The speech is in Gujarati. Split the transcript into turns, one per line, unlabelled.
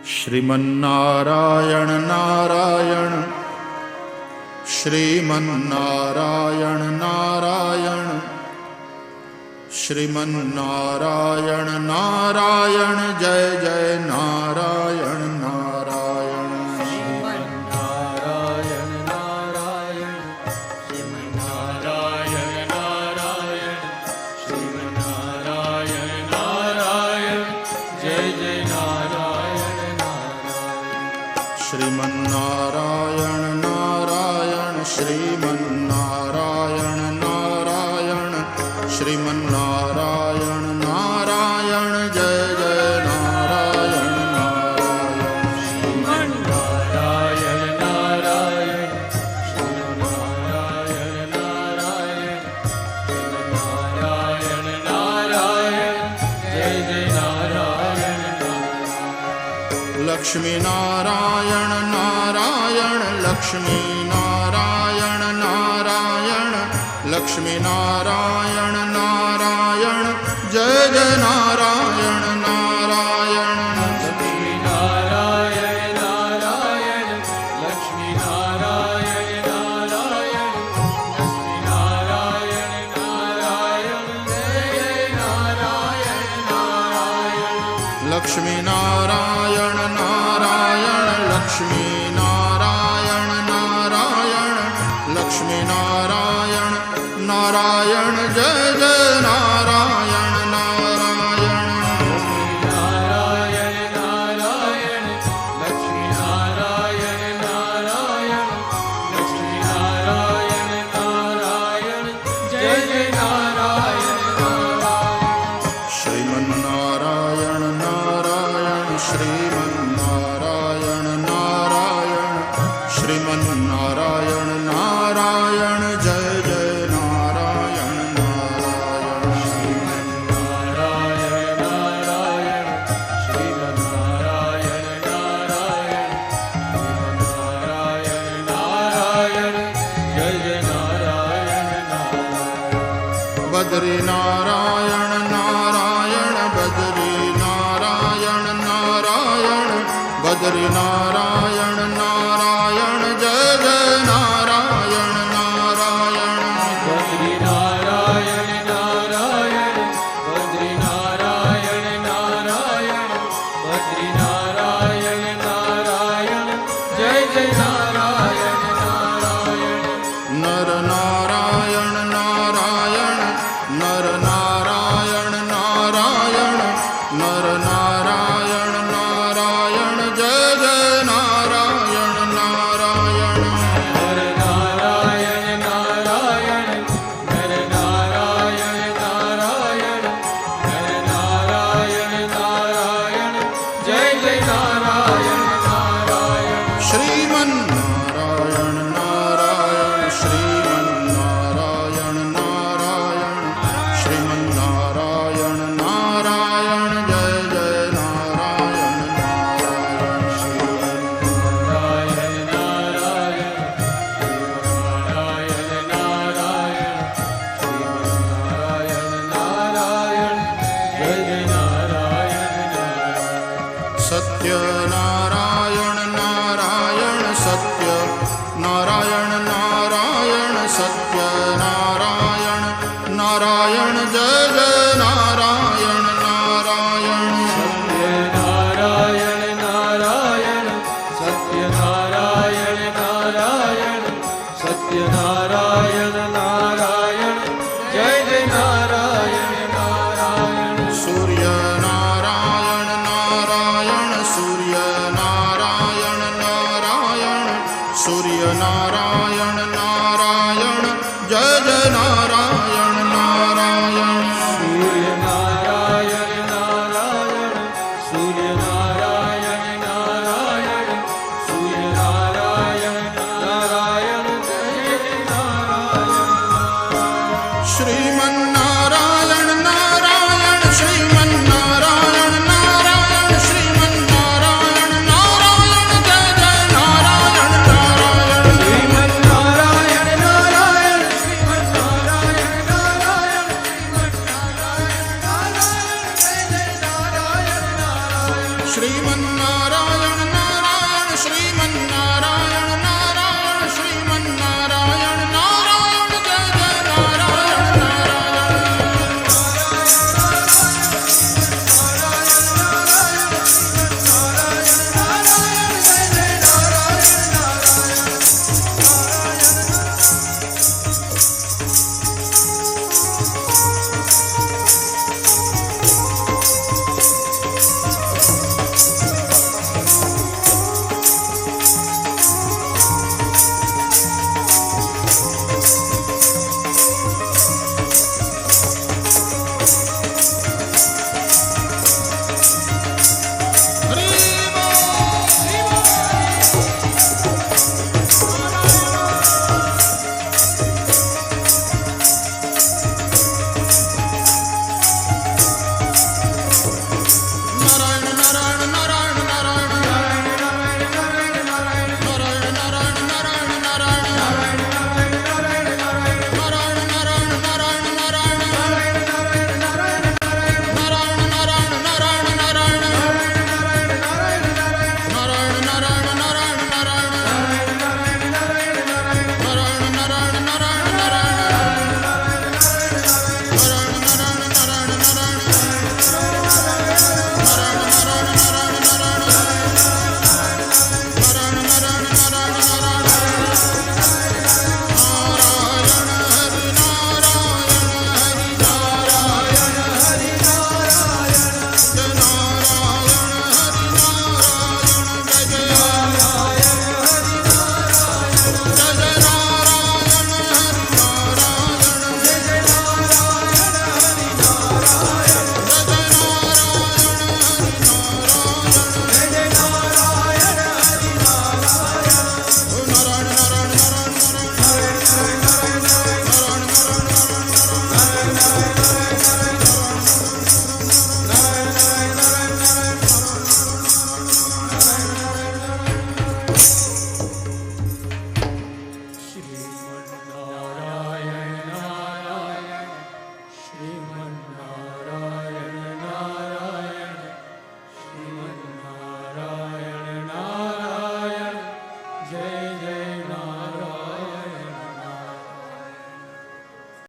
શ્રીમન્નારાયણ નારાયણ શ્રીમન્નારાયણ નારાયણ શ્રીમન્નારાયણ નારાયણ જય જય નારાયણ નારાયણ
શ્રીમન્નારાયણ નારાયણ શ્રીમન્નારાયણ નારાયણ શ્રીમન્નારાયણ નારાયણ જય જય નારાયણ નારાયણ
શ્રીમન્નારાયણ નારાયણ શ્રીમન્નારાયણ નારાયણ શ્રીમન્નારાયણ નારાયણ જય જય નારાયણ નારાયણ
શ્રીમન્નારાયણ નારાયણ શ્રીમન્નારાયણ નારાયણ શ્રીમન્નારાયણ નારાયણ જય જય નારાયણ નારાયણ
લક્ષ્મી નારાયણ નારાયણ લક્ષ્મી નારાયણ નારાયણ લક્ષ્મી નારાયણ નારાયણ જય જય નારાયણ નારાયણ
લક્ષ્મી નારાયણ નારાયણ લક્ષ્મી નારાયણ નારાયણ લક્ષ્મી નારાયણ નારાયણ જય જય નારાયણ નારાયણ
લક્ષ્મી નારાયણ નારાયણ લક્ષ્મી નારાયણ નારાયણ લક્ષ્મી નારાયણ નારાયણ જય જય નારાયણ નારાયણ
નારાયણ નારાયણ લક્ષ્મી નારાયણ નારાયણ લક્ષ્મી નારાયણ નારાયણ જય જય નારાયણ નારાયણ
શ્રીમન્નારાયણ નારાયણ શ્રીમન્નારાયણ નારાયણ શ્રીમન્નારાયણ નારાયણ જય જય નારાયણ નારાયણ
નારાયણ નારાયણ શ્રીમન્નારાયણ નારાયણ શ્રીમન્નારાયણ નારાયણ જય જય નારાયણ નારાયણ
બદ્રી નારાયણ નારાયણ બદ્રી નારાયણ નારાયણ બદ્રી નારાયણ નારાયણ જય જય નારાયણ નારાયણ
બદ્રી નારાયણ નારાયણ બદ્રી નારાયણ નારાયણ બદ્રી નારાયણ નારાયણ જય જય નારાયણ નારાયણ
નર નારાયણ નારાયણ નર નારાયણ નારાયણ નર નારાયણ નારાયણ જય જય નારાયણ નારાયણ
નર નારાયણ નારાયણ નર નારાયણ નારાયણ નર નારાયણ નારાયણ જય જય નારાયણ નારાયણ
શ્રીમન્નારાયણ નારાયણ શ્રીમન્નારાયણ નારાયણ શ્રીમન્નારાયણ નારાયણ જય જય નારાયણ નારાયણ
નારાયણ નારાયણ નારાયણ નારાયણ શ્રીમન્નારાયણ નારાયણ જય જય નારાયણ નારાયણ
સત્ય નારાયણ નારાયણ સત્ય નારાયણ નારાયણ સત્ય નારાયણ નારાયણ જય જય નારાયણ નારાયણ
સત્યનારાયણ નારાયણ સત્યનારાયણ નારાયણ સત્યનારાયણ નારાયણ જય જય નારાયણ નારાયણ
સૂર્ય નારાયણ નારાયણ સૂર્ય નારાયણ નારાયણ સૂર્ય નારાયણ નારાયણ જય જય નારાયણ નારાયણ
સૂર્યનારાયણ નારાયણ સૂર્યનારાયણ નારાયણ સૂર્યનારાયણ નારાયણ જય જય નારાયણ
શ્રીમન્નારાયણ નારાયણ શ્રીમન્નારાયણ નારાયણ શ્રીમન્નારાયણ નારાયણ જય જય નારાયણ નારાયણ નારાયણ નારાયણ શ્રીમન નારાયણ